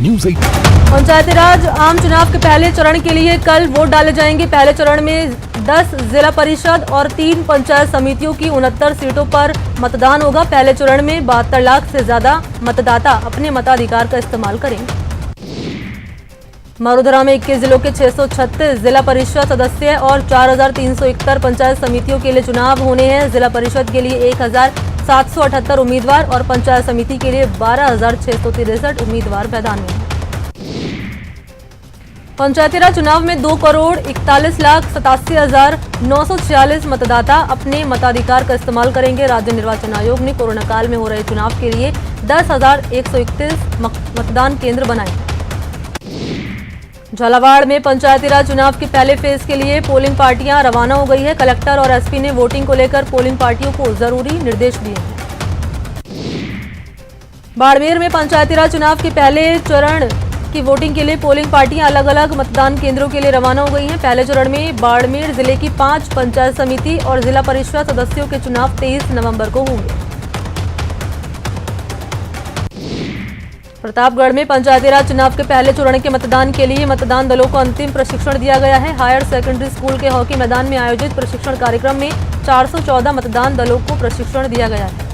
News 8। पंचायती राज आम चुनाव के पहले चरण के लिए कल वोट डाले जाएंगे। पहले चरण में 10 जिला परिषद और 3 पंचायत समितियों की 69 सीटों पर मतदान होगा। पहले चरण में 72 लाख से ज्यादा मतदाता अपने मताधिकार का इस्तेमाल करेंगे। मरुधरा में 21 जिलों के 636 जिला परिषद सदस्य और 4371 पंचायत समितियों के लिए चुनाव होने हैं। जिला परिषद के लिए 1778 उम्मीदवार और पंचायत समिति के लिए 12663 उम्मीदवार मैदान में हैं। पंचायती राज चुनाव में 2,41,87,946 मतदाता अपने मताधिकार का इस्तेमाल करेंगे। राज्य निर्वाचन आयोग ने कोरोना काल में हो रहे चुनाव के लिए 10,131 मतदान केंद्र बनाए हैं। झालावाड़ में पंचायती राज चुनाव के पहले फेज के लिए पोलिंग पार्टियां रवाना हो गई है। कलेक्टर और एसपी ने वोटिंग को लेकर पोलिंग पार्टियों को जरूरी निर्देश दिए हैं। बाड़मेर में पंचायती राज चुनाव के पहले चरण की वोटिंग के लिए पोलिंग पार्टियां अलग अलग मतदान केंद्रों के लिए रवाना हो गई हैं। पहले चरण में बाड़मेर जिले की 5 पंचायत समिति और जिला परिषद सदस्यों के चुनाव 23 नवंबर को होंगे। प्रतापगढ़ में पंचायती राज चुनाव के पहले चरण के मतदान के लिए मतदान दलों को अंतिम प्रशिक्षण दिया गया है। हायर सेकेंडरी स्कूल के हॉकी मैदान में आयोजित प्रशिक्षण कार्यक्रम में 414 मतदान दलों को प्रशिक्षण दिया गया है।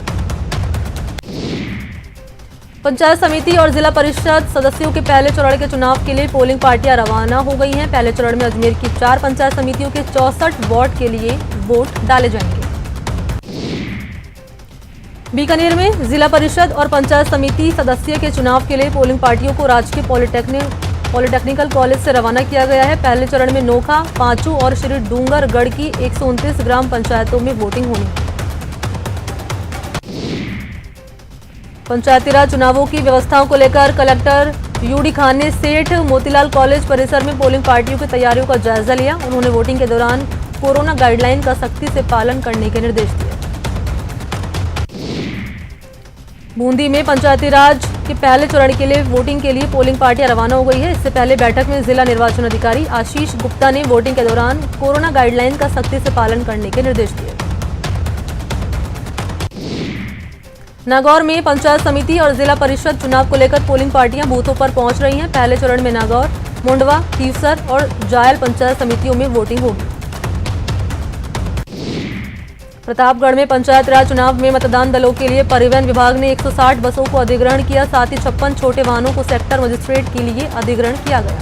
पंचायत समिति और जिला परिषद सदस्यों के पहले चरण के चुनाव के लिए पोलिंग पार्टियां रवाना हो गई हैं। पहले चरण में अजमेर की 4 पंचायत समितियों के 64 वार्ड के लिए वोट डाले जाएंगे। बीकानेर में जिला परिषद और पंचायत समिति सदस्य के चुनाव के लिए पोलिंग पार्टियों को राजकीय पॉलिटेक्निकल कॉलेज से रवाना किया गया है। पहले चरण में नोखा, पांचू और श्री डूंगरगढ़ की 129 ग्राम पंचायतों में वोटिंग होनी है। पंचायती राज चुनावों की व्यवस्थाओं को लेकर कलेक्टर यूडी खान ने सेठ मोतीलाल कॉलेज परिसर में पोलिंग पार्टियों की तैयारियों का जायजा लिया। उन्होंने वोटिंग के दौरान कोरोना गाइडलाइन का सख्ती से पालन करने के निर्देश दिए। बूंदी में पंचायती राज के पहले चरण के लिए वोटिंग के लिए पोलिंग पार्टियां रवाना हो गई है। इससे पहले बैठक में जिला निर्वाचन अधिकारी आशीष गुप्ता ने वोटिंग के दौरान कोरोना गाइडलाइन का सख्ती से पालन करने के निर्देश दिए। नागौर में पंचायत समिति और जिला परिषद चुनाव को लेकर पोलिंग पार्टियां बूथों पर पहुंच रही हैं। पहले चरण में नागौर, मुंडवा, कीवसर और जायल पंचायत समितियों में वोटिंग होगी। प्रतापगढ़ में पंचायत राज चुनाव में मतदान दलों के लिए परिवहन विभाग ने 160 बसों को अधिग्रहण किया। साथ ही 56 छोटे वाहनों को सेक्टर मजिस्ट्रेट के लिए अधिग्रहण किया गया।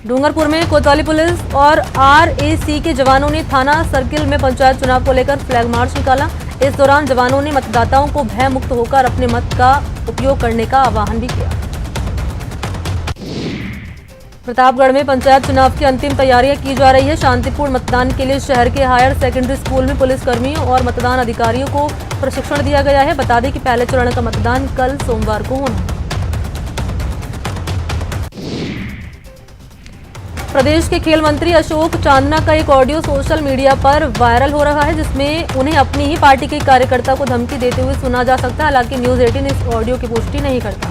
डूंगरपुर में कोतवाली पुलिस और आरएसी के जवानों ने थाना सर्किल में पंचायत चुनाव को लेकर फ्लैग मार्च निकाला। इस दौरान जवानों ने मतदाताओं को भय मुक्त होकर अपने मत का उपयोग करने का आह्वान भी किया। प्रतापगढ़ में पंचायत चुनाव की अंतिम तैयारियां की जा रही है। शांतिपूर्ण मतदान के लिए शहर के हायर सेकेंडरी स्कूल में पुलिसकर्मियों और मतदान अधिकारियों को प्रशिक्षण दिया गया है। बता दें कि पहले चरण का मतदान कल सोमवार को होना है। प्रदेश के खेल मंत्री अशोक चांदना का एक ऑडियो सोशल मीडिया पर वायरल हो रहा है, जिसमें उन्हें अपनी ही पार्टी के कार्यकर्ता को धमकी देते हुए सुना जा सकता है। हालांकि न्यूज़ 18 इस ऑडियो की पुष्टि नहीं करता।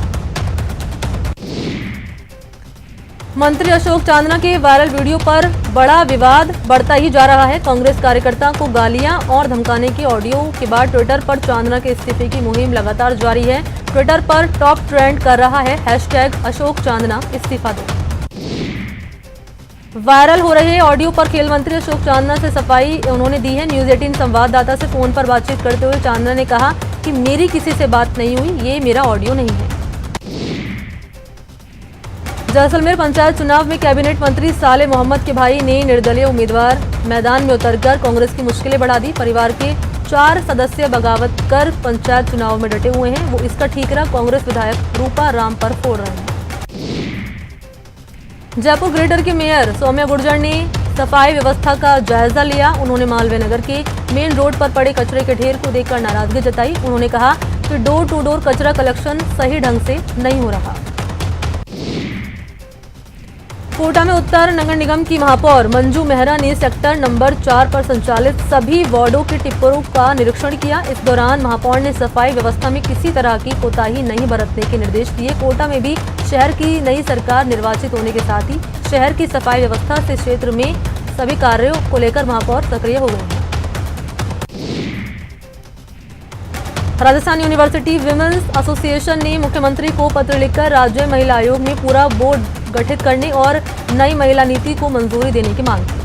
मंत्री अशोक चांदना के वायरल वीडियो पर बड़ा विवाद बढ़ता ही जा रहा है। कांग्रेस कार्यकर्ता को गालियां और धमकाने के ऑडियो के बाद ट्विटर पर चांदना के इस्तीफे की मुहिम लगातार जारी है। ट्विटर पर टॉप ट्रेंड कर रहा है #अशोक चांदना इस्तीफा दो। वायरल हो रहे ऑडियो पर खेल मंत्री अशोक चांदना से सफाई उन्होंने दी है। न्यूज़ 18 संवाददाता से फोन पर बातचीत करते हुए चांदना ने कहा कि मेरी किसी से बात नहीं हुई, ये मेरा ऑडियो नहीं है। जैसलमेर पंचायत चुनाव में कैबिनेट मंत्री साले मोहम्मद के भाई ने निर्दलीय उम्मीदवार मैदान में उतरकर कांग्रेस की मुश्किलें बढ़ा दी। परिवार के 4 सदस्य बगावत कर पंचायत चुनाव में डटे हुए हैं। वो इसका ठीकरा कांग्रेस विधायक रूपा राम पर फोड़ रहे हैं। जयपुर ग्रेटर के मेयर सौम्या गुर्जर ने सफाई व्यवस्था का जायजा लिया। उन्होंने मालवीय नगर के मेन रोड पर पड़े कचरे के ढेर को देखकर नाराजगी जताई। उन्होंने कहा कि डोर टू डोर कचरा कलेक्शन सही ढंग से नहीं हो रहा। कोटा में उत्तर नगर निगम की महापौर मंजू मेहरा ने सेक्टर नंबर 4 पर संचालित सभी वार्डों के टिप्परों का निरीक्षण किया। इस दौरान महापौर ने सफाई व्यवस्था में किसी तरह की कोताही नहीं बरतने के निर्देश दिए। कोटा में भी शहर की नई सरकार निर्वाचित होने के साथ ही शहर की सफाई व्यवस्था से क्षेत्र में सभी कार्यों को लेकर महापौर सक्रिय हो गए हैं। राजस्थान यूनिवर्सिटी विमेंस एसोसिएशन ने मुख्यमंत्री को पत्र लिखकर राज्य महिला आयोग में पूरा बोर्ड गठित करने और नई महिला नीति को मंजूरी देने की मांग की।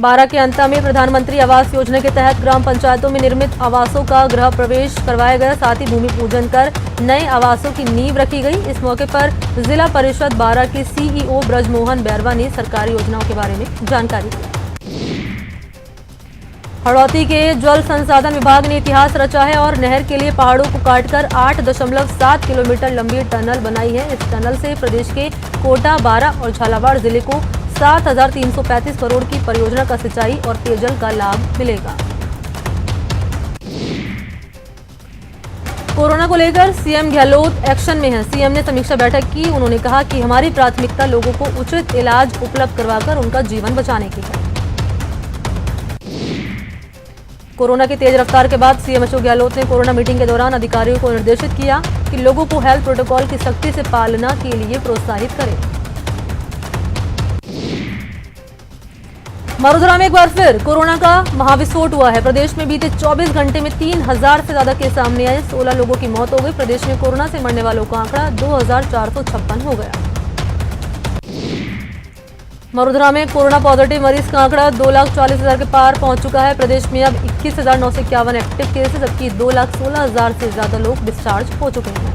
बारां के अंता में प्रधानमंत्री आवास योजना के तहत ग्राम पंचायतों में निर्मित आवासों का गृह प्रवेश करवाया गया। साथ ही भूमि पूजन कर नए आवासों की नींव रखी गई। इस मौके पर जिला परिषद बारां के सीईओ ब्रजमोहन बैरवा ने सरकारी योजनाओं के बारे में जानकारी दी। हड़ौती के जल संसाधन विभाग ने इतिहास रचा है और नहर के लिए पहाड़ों को काटकर 8.7 किलोमीटर लंबी टनल बनाई है। इस टनल से प्रदेश के कोटा, बारां और झालावाड़ जिले को 7,335 करोड़ की परियोजना का सिंचाई और पेयजल का लाभ मिलेगा। कोरोना को लेकर सीएम गहलोत एक्शन में हैं। सीएम ने समीक्षा बैठक की। उन्होंने कहा कि हमारी प्राथमिकता लोगों को उचित इलाज उपलब्ध करवाकर उनका जीवन बचाने की है। कोरोना की तेज रफ्तार के बाद सीएम अशोक गहलोत ने कोरोना मीटिंग के दौरान अधिकारियों को निर्देशित किया कि लोगों को हेल्थ प्रोटोकॉल की सख्ती से पालना के लिए प्रोत्साहित करें। मरुधरा में एक बार फिर कोरोना का महाविस्फोट हुआ है। प्रदेश में बीते 24 घंटे में 3,000 से ज्यादा केस सामने आए। 16 लोगों की मौत हो गई। प्रदेश में कोरोना से मरने वालों का आंकड़ा 2,456 हो गया। मरुधरा में कोरोना पॉजिटिव मरीज का आंकड़ा 2,40,000 के पार पहुंच चुका है। प्रदेश में अब 21,951 एक्टिव केसेस, जबकि 2,16,000 से ज्यादा लोग डिस्चार्ज हो चुके हैं।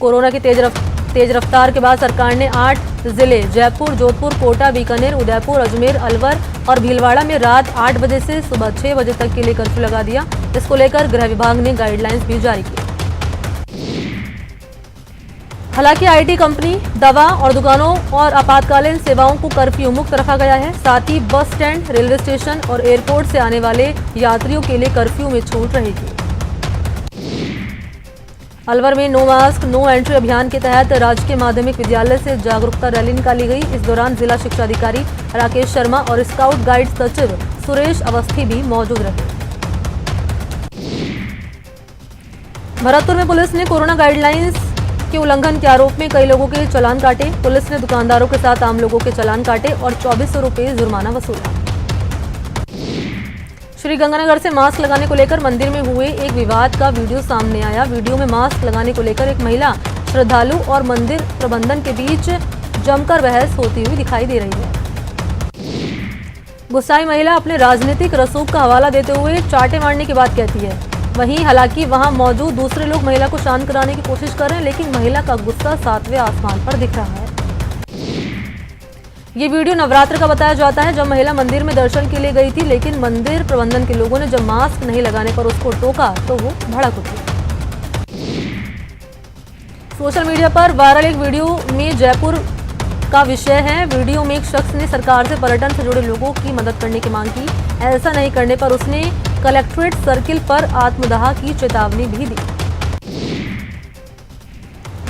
कोरोना की तेज रफ्तार के बाद सरकार ने 8 जिले जयपुर, जोधपुर, कोटा, बीकानेर, उदयपुर, अजमेर, अलवर और भीलवाड़ा में रात 8 बजे से सुबह 6 बजे तक के लिए कर्फ्यू लगा दिया। इसको लेकर गृह विभाग ने गाइडलाइंस भी जारी की। हालांकि आईटी कंपनी, दवा और दुकानों और आपातकालीन सेवाओं को कर्फ्यू मुक्त रखा गया है। साथ ही बस स्टैंड, रेलवे स्टेशन और एयरपोर्ट से आने वाले यात्रियों के लिए कर्फ्यू में छूट रहेगी। अलवर में नो मास्क नो एंट्री अभियान के तहत राजकीय माध्यमिक विद्यालय से जागरूकता रैली निकाली गई। इस दौरान जिला शिक्षा अधिकारी राकेश शर्मा और स्काउट गाइड सचिव सुरेश अवस्थी भी मौजूद रहे। भरतपुर में पुलिस ने कोरोना गाइडलाइंस के उल्लंघन के आरोप में कई लोगों के चालान काटे। पुलिस ने दुकानदारों के साथ आम लोगों के चालान काटे और 2400 रुपये जुर्माना वसूला। श्री गंगानगर से मास्क लगाने को लेकर मंदिर में हुए एक विवाद का वीडियो सामने आया। वीडियो में मास्क लगाने को लेकर एक महिला श्रद्धालु और मंदिर प्रबंधन के बीच जमकर बहस होती हुई दिखाई दे रही है। गुस्साई महिला अपने राजनीतिक रसूख का हवाला देते हुए चाटे मारने की बात कहती है। वहीं हालांकि वहां मौजूद दूसरे लोग महिला को शांत कराने की कोशिश कर रहे हैं, लेकिन महिला का गुस्सा 7वें आसमान पर दिख रहा है। ये वीडियो नवरात्र का बताया जाता है, जब महिला मंदिर में दर्शन के लिए गई थी, लेकिन मंदिर प्रबंधन के लोगों ने जब मास्क नहीं लगाने पर उसको टोका तो वो भड़क उठी। सोशल मीडिया पर वायरल एक वीडियो में जयपुर का विषय है। वीडियो में एक शख्स ने सरकार से पर्यटन से जुड़े लोगों की मदद करने की मांग की। ऐसा नहीं करने पर उसने कलेक्ट्रेट सर्किल पर आत्मदाह की चेतावनी भी दी।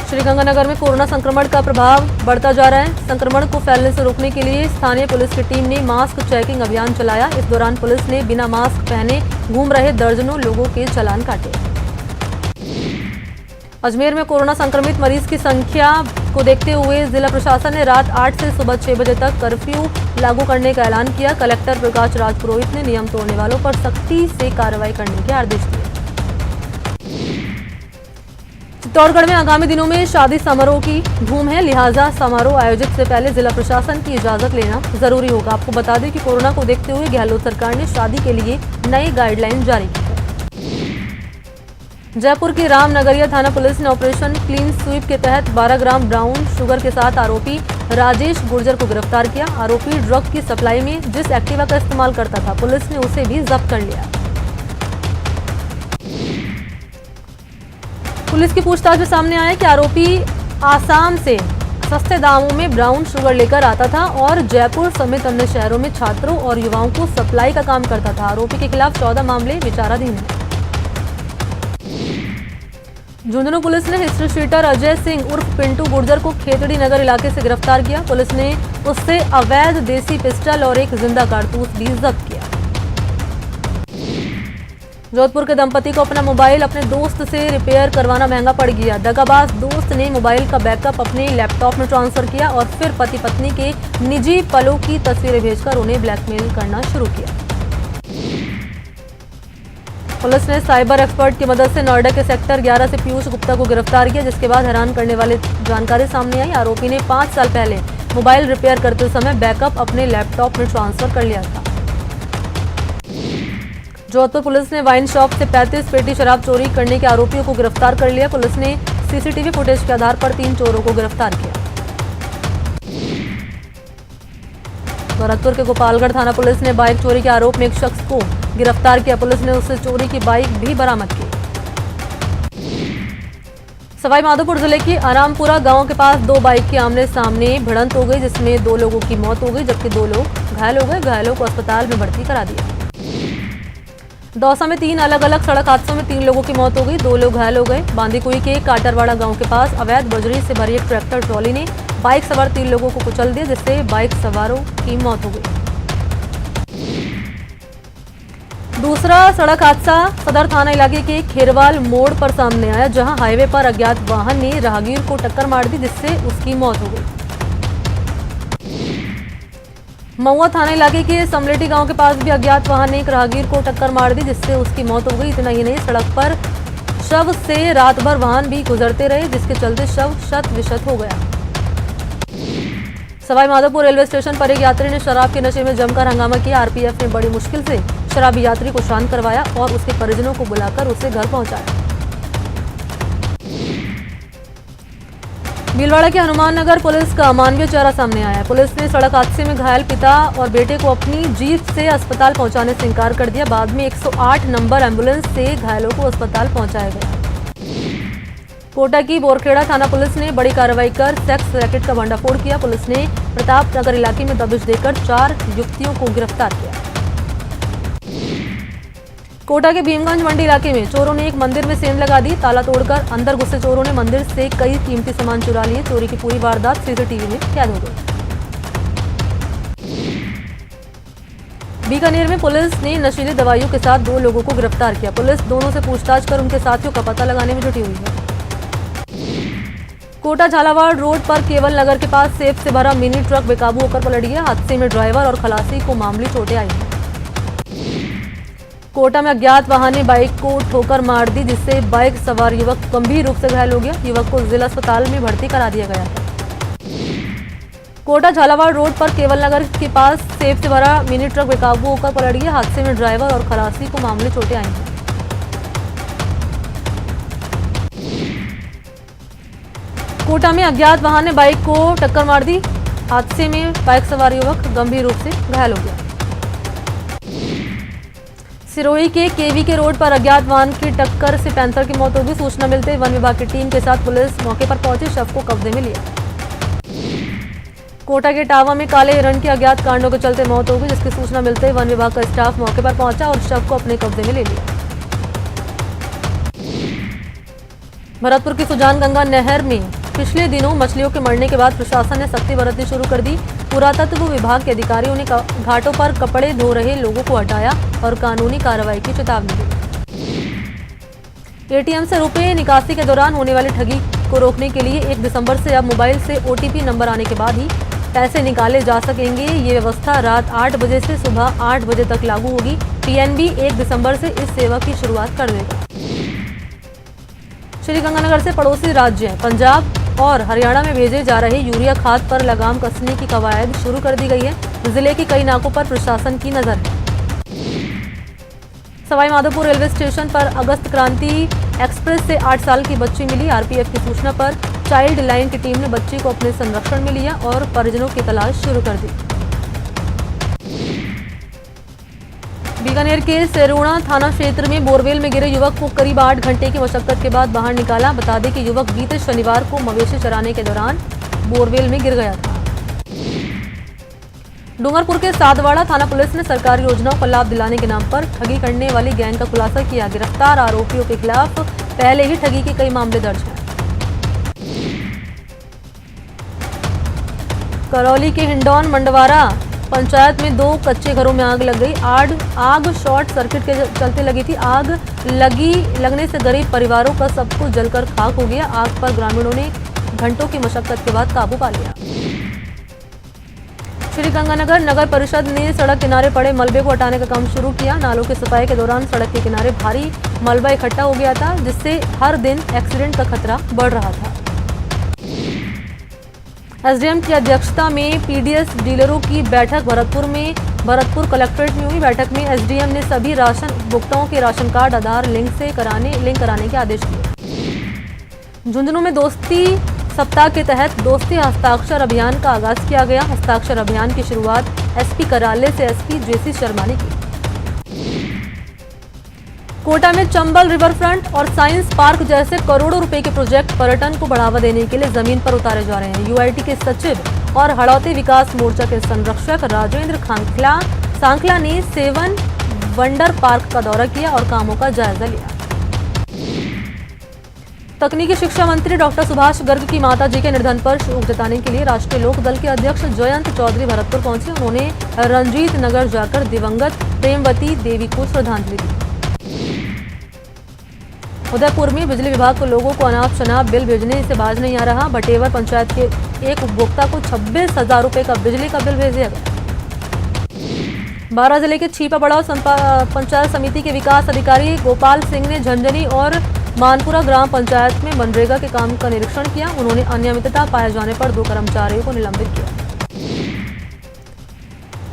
श्रीगंगानगर में कोरोना संक्रमण का प्रभाव बढ़ता जा रहा है। संक्रमण को फैलने से रोकने के लिए स्थानीय पुलिस की टीम ने मास्क चेकिंग अभियान चलाया। इस दौरान पुलिस ने बिना मास्क पहने घूम रहे दर्जनों लोगों के चालान काटे। अजमेर में कोरोना संक्रमित मरीज की संख्या को देखते हुए जिला प्रशासन ने रात 8 से सुबह 6 बजे तक कर्फ्यू लागू करने का ऐलान किया। कलेक्टर प्रकाश राज पुरोहित ने नियम तोड़ने वालों पर सख्ती से कार्रवाई करने के आदेश दिए। चित्तौड़गढ़ में आगामी दिनों में शादी समारोह की धूम है, लिहाजा समारोह आयोजित से पहले जिला प्रशासन की इजाजत लेना जरूरी होगा। आपको बता दें कि कोरोना को देखते हुए गहलोत सरकार ने शादी के लिए नई गाइडलाइन जारी की है। जयपुर की रामनगरिया थाना पुलिस ने ऑपरेशन क्लीन स्वीप के तहत 12 ग्राम ब्राउन शुगर के साथ आरोपी राजेश गुर्जर को गिरफ्तार किया। आरोपी ड्रग की सप्लाई में जिस एक्टिवा का इस्तेमाल करता था, पुलिस ने उसे भी जब्त कर लिया। पुलिस की पूछताछ में सामने आया कि आरोपी आसाम से सस्ते दामों में ब्राउन शुगर लेकर आता था और जयपुर समेत अन्य शहरों में छात्रों और युवाओं को सप्लाई का काम करता था। आरोपी के खिलाफ 14 मामले विचाराधीन हैं। झुंझुनू पुलिस ने हिस्ट्री शीटर अजय सिंह उर्फ पिंटू गुर्जर को खेतड़ी नगर इलाके से गिरफ्तार किया। पुलिस ने उससे अवैध देसी पिस्टल और एक जिंदा कारतूस भी जब्त किया। जोधपुर के दंपति को अपना मोबाइल अपने दोस्त से रिपेयर करवाना महंगा पड़ गया। दगाबाज दोस्त ने मोबाइल का बैकअप अपने लैपटॉप में ट्रांसफर किया और फिर पति पत्नी के निजी पलों की तस्वीरें भेजकर उन्हें ब्लैकमेल करना शुरू किया। पुलिस ने साइबर एक्सपर्ट की मदद से नोएडा के सेक्टर 11 से पीयूष गुप्ता को गिरफ्तार किया, जिसके बाद हैरान करने वाली जानकारी सामने आई। आरोपी ने 5 साल पहले मोबाइल रिपेयर करते समय बैकअप अपने लैपटॉप में ट्रांसफर कर लिया था। जोधपुर पुलिस ने वाइन शॉप से 35 पेटी शराब चोरी करने के आरोपियों को गिरफ्तार कर लिया। पुलिस ने सीसीटीवी फुटेज के आधार पर 3 चोरों को गिरफ्तार किया। भरतपुर के गोपालगढ़ थाना पुलिस ने बाइक चोरी के आरोप में एक शख्स को गिरफ्तार किया। पुलिस ने उससे चोरी की बाइक भी बरामद की। सवाईमाधोपुर जिले के आरामपुरा गांव के पास 2 बाइक के आमने सामने भिड़ंत हो गई, जिसमें 2 लोगों की मौत हो गई जबकि 2 लोग घायल हो गए। घायलों को अस्पताल में भर्ती करा दिया। दौसा में 3 अलग अलग सड़क हादसों में 3 लोगों की मौत हो गई, 2 लोग घायल हो गए। बांदीकुई के काटरवाड़ा गांव के पास अवैध बजरी से भरी एक ट्रैक्टर ट्रॉली ने बाइक सवार 3 लोगों को कुचल दिया, जिससे बाइक सवारों की मौत हो गई। दूसरा सड़क हादसा सदर थाना इलाके के खेरवाल मोड़ पर सामने आया, जहां हाईवे पर अज्ञात वाहन ने राहगीर को टक्कर मार दी, जिससे उसकी मौत हो गई। महुआ थाना इलाके के समलेटी गांव के पास भी अज्ञात वाहन ने एक राहगीर को टक्कर मार दी, जिससे उसकी मौत हो गई। इतना ही नहीं, सड़क पर शव से रात भर वाहन भी गुजरते रहे, जिसके चलते शव शत विशत हो गया। सवाईमाधोपुर रेलवे स्टेशन पर एक यात्री ने शराब के नशे में जमकर हंगामा किया। आरपीएफ ने बड़ी मुश्किल से शराबी यात्री को शांत करवाया और उसके परिजनों को बुलाकर उसे घर पहुंचाया। भीलवाड़ा के हनुमान नगर पुलिस का अमानवीय चेहरा सामने आया। पुलिस ने सड़क हादसे में घायल पिता और बेटे को अपनी जीप से अस्पताल पहुंचाने से इनकार कर दिया। बाद में 108 नंबर एम्बुलेंस से घायलों को अस्पताल पहुंचाया गया। कोटा की बोरखेड़ा थाना पुलिस ने बड़ी कार्रवाई कर सेक्स रैकेट का भंडाफोड़ किया। पुलिस ने प्रताप नगर इलाके में दबिश देकर 4 युवतियों को गिरफ्तार किया। कोटा के भीमगंज मंडी इलाके में चोरों ने एक मंदिर में सेंध लगा दी। ताला तोड़कर अंदर घुसे चोरों ने मंदिर से कई कीमती सामान चुरा लिए। चोरी की पूरी वारदात सीसीटीवी में कैद हो गई। बीकानेर में पुलिस ने नशीली दवाइयों के साथ 2 लोगों को गिरफ्तार किया। पुलिस दोनों से पूछताछ कर उनके साथियों का पता लगाने में जुटी हुई है। कोटा झालावाड़ रोड पर केवल नगर के पास सेब से भरा मिनी ट्रक बेकाबू होकर पलट गया। हादसे में ड्राइवर और खलासी को मामूली चोटें आई हैं। कोटा में अज्ञात वाहन ने बाइक को ठोकर मार दी, जिससे बाइक सवार युवक गंभीर रूप से घायल हो गया। युवक को जिला अस्पताल में भर्ती करा दिया गया है। कोटा झालावाड़ रोड पर केवल नगर के पास सेब से भरा मिनी ट्रक बेकाबू होकर पलट गया। हादसे में ड्राइवर और खलासी को मामूली चोटें आई हैं। कोटा में अज्ञात वाहन ने बाइक को टक्कर मार दी। हादसे में बाइक सवार युवक गंभीर रूप से घायल हो गया। सिरोही के केवी के रोड पर अज्ञात वाहन की टक्कर से पैंथर की मौत हो गई। सूचना मिलते वन विभाग की टीम के साथ पुलिस मौके पर पहुंची, शव को कब्जे में लिया। कोटा के टावा में काले हिरण के अज्ञात कांडों के चलते मौत हो गई, जिसकी सूचना मिलते ही वन विभाग का स्टाफ मौके पर पहुंचा और शव को अपने कब्जे में ले लिया। भरतपुर की सुजान गंगा नहर में पिछले दिनों मछलियों के मरने के बाद प्रशासन ने सख्ती बरतनी शुरू कर दी। पुरातत्व विभाग के अधिकारियों ने घाटों पर कपड़े धो रहे लोगों को हटाया और कानूनी कार्रवाई की चेतावनी दी। एटीएम से रुपए निकासी के दौरान होने वाली ठगी को रोकने के लिए 1 दिसंबर से अब मोबाइल से ओटीपी नंबर आने के बाद ही पैसे निकाले जा सकेंगे। ये व्यवस्था रात 8 बजे से सुबह 8 बजे तक लागू होगी। पीएनबी 1 दिसंबर से इस सेवा की शुरुआत कर देगा। श्रीगंगानगर से पड़ोसी राज्य पंजाब और हरियाणा में भेजे जा रहे यूरिया खाद पर लगाम कसने की कवायद शुरू कर दी गई है। जिले के कई नाकों पर प्रशासन की नजर है। सवाईमाधोपुर रेलवे स्टेशन पर अगस्त क्रांति एक्सप्रेस से 8 साल की बच्ची मिली। आरपीएफ की सूचना पर चाइल्ड लाइन की टीम ने बच्ची को अपने संरक्षण में लिया और परिजनों की तलाश शुरू कर दी। बीकानेर के सेरुणा थाना क्षेत्र में बोरवेल में गिरे युवक को करीब 8 घंटे की मशक्कत के बाद बाहर निकाला। बता दें कि युवक बीते शनिवार को मवेशी चराने के दौरान बोरवेल में गिर गया था। डूंगरपुर के सादवाड़ा थाना पुलिस ने सरकारी योजनाओं का लाभ दिलाने के नाम पर ठगी करने वाली गैंग का खुलासा किया। गिरफ्तार आरोपियों के खिलाफ पहले ही ठगी के कई मामले दर्ज हैं। करौली के हिंडौन मंडवारा पंचायत में 2 कच्चे घरों में आग लग गई। आग शॉर्ट सर्किट के चलते लगी थी। आग लगने से गरीब परिवारों का सब कुछ जलकर खाक हो गया। आग पर ग्रामीणों ने घंटों की मशक्कत के बाद काबू पा लिया। श्रीगंगानगर नगर परिषद ने सड़क किनारे पड़े मलबे को हटाने का काम शुरू किया। नालों की सफाई के दौरान सड़क के किनारे भारी मलबा इकट्ठा हो गया था, जिससे हर दिन एक्सीडेंट का खतरा बढ़ रहा था। एसडीएम की अध्यक्षता में पीडीएस डीलरों की बैठक भरतपुर कलेक्ट्रेट में हुई। बैठक में एसडीएम ने सभी राशन उपभोक्ताओं के राशन कार्ड आधार लिंक कराने के आदेश दिए। झुंझुनू में दोस्ती सप्ताह के तहत दोस्ती हस्ताक्षर अभियान का आगाज किया गया। हस्ताक्षर अभियान की शुरुआत एसपी कराले से एसपी जेसी शर्मा ने की। कोटा में चंबल रिवर फ्रंट और साइंस पार्क जैसे करोड़ों रुपए के प्रोजेक्ट पर्यटन को बढ़ावा देने के लिए जमीन पर उतारे जा रहे हैं। यूआईटी के सचिव और हड़ौती विकास मोर्चा के संरक्षक राजेंद्र सांखला ने 7 वंडर पार्क का दौरा किया और कामों का जायजा लिया। तकनीकी शिक्षा मंत्री डॉक्टर सुभाष गर्ग की माताजी के निधन पर शोक जताने के लिए राष्ट्रीय लोक दल के अध्यक्ष जयंत चौधरी भरतपुर पहुंचे। उन्होंने रंजीत नगर जाकर दिवंगत प्रेमवती देवी को श्रद्धांजलि दी। उदयपुर में बिजली विभाग को लोगों को अनाप शनाप बिल भेजने से बाज नहीं आ रहा। भटेवर पंचायत के एक उपभोक्ता को 26,000 रुपए का बिजली का बिल भेज दिया गया। बारां जिले के छीपा बड़ाव पंचायत समिति के विकास अधिकारी गोपाल सिंह ने झंझनी और मानपुरा ग्राम पंचायत में मनरेगा के काम का निरीक्षण किया। उन्होंने अनियमितता पाए जाने पर 2 कर्मचारियों को निलंबित किया।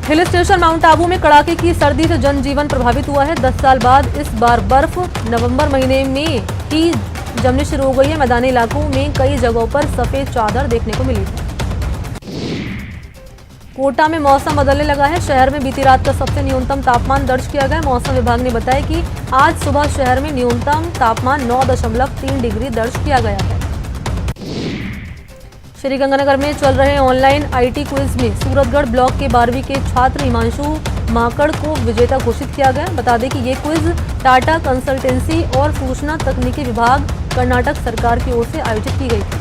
हिल स्टेशन माउंट आबू में कड़ाके की सर्दी से जनजीवन प्रभावित हुआ है। 10 साल बाद इस बार बर्फ नवंबर महीने में ही जमनी शुरू हो गई है। मैदानी इलाकों में कई जगहों पर सफेद चादर देखने को मिली है। कोटा में मौसम बदलने लगा है। शहर में बीती रात का सबसे न्यूनतम तापमान दर्ज किया गया। मौसम विभाग ने बताया कि आज सुबह शहर में न्यूनतम तापमान 9.3 डिग्री दर्ज किया गया है। श्रीगंगानगर में चल रहे ऑनलाइन आईटी क्विज में सूरतगढ़ ब्लॉक के 12वीं के छात्र हिमांशु माकड़ को विजेता घोषित किया गया। बता दें कि ये क्विज टाटा कंसल्टेंसी और सूचना तकनीकी विभाग कर्नाटक सरकार की ओर से आयोजित की गई थी।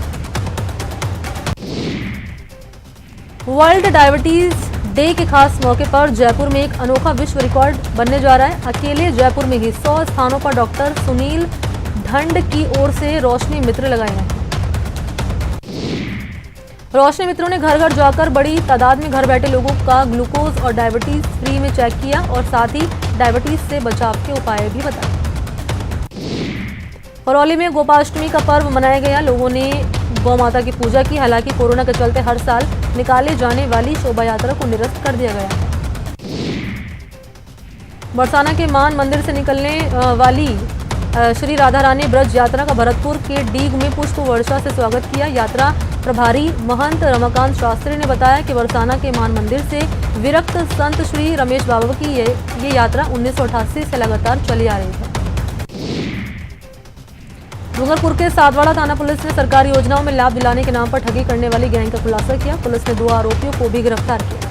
वर्ल्ड डायबिटीज डे के खास मौके पर जयपुर में एक अनोखा विश्व रिकॉर्ड बनने जा रहा है। अकेले जयपुर में ही 100 स्थानों पर डॉक्टर सुनील ढंड की ओर से रोशनी मित्र लगाए गए हैं। रोशनी मित्रों ने घर घर जाकर बड़ी तादाद में घर बैठे लोगों का ग्लूकोज और डायबिटीज फ्री में चेक किया और साथ ही डायबिटीज से बचाव के उपाय भी बताए। करौली में गोपाष्टमी का पर्व मनाया गया। लोगों ने गौ माता की पूजा की। हालांकि कोरोना के चलते हर साल निकाले जाने वाली शोभा यात्रा को निरस्त कर दिया गया है। बरसाना के मान मंदिर से निकलने वाली श्री राधा रानी ब्रज यात्रा का भरतपुर के डीग में पुष्प वर्षा से स्वागत किया। यात्रा प्रभारी महंत रमाकांत शास्त्री ने बताया कि बरसाना के मान मंदिर से विरक्त संत श्री रमेश बाबा की ये यात्रा 1988 से लगातार चली आ रही है। डूंगरपुर के सातवाड़ा थाना पुलिस ने सरकारी योजनाओं में लाभ दिलाने के नाम पर ठगी करने वाली गैंग का खुलासा किया। पुलिस ने 2 आरोपियों को भी गिरफ्तार किया।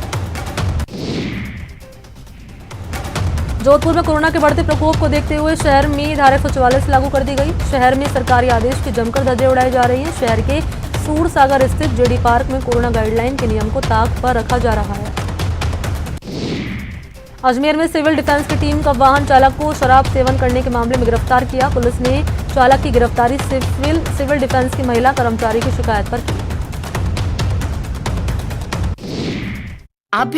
जोधपुर में कोरोना के बढ़ते प्रकोप को देखते हुए शहर में धारा 144 लागू कर दी गई। शहर में सरकारी आदेश की जमकर धज्जे उड़ाई जा रही है। शहर के सूर सागर स्थित जेडी पार्क में कोरोना गाइडलाइन के नियम को ताक पर रखा जा रहा है। अजमेर में सिविल डिफेंस की टीम का वाहन चालक को शराब सेवन करने के मामले में गिरफ्तार किया। पुलिस ने चालक की गिरफ्तारी सिविल डिफेंस की महिला कर्मचारी की शिकायत पर की। आप भी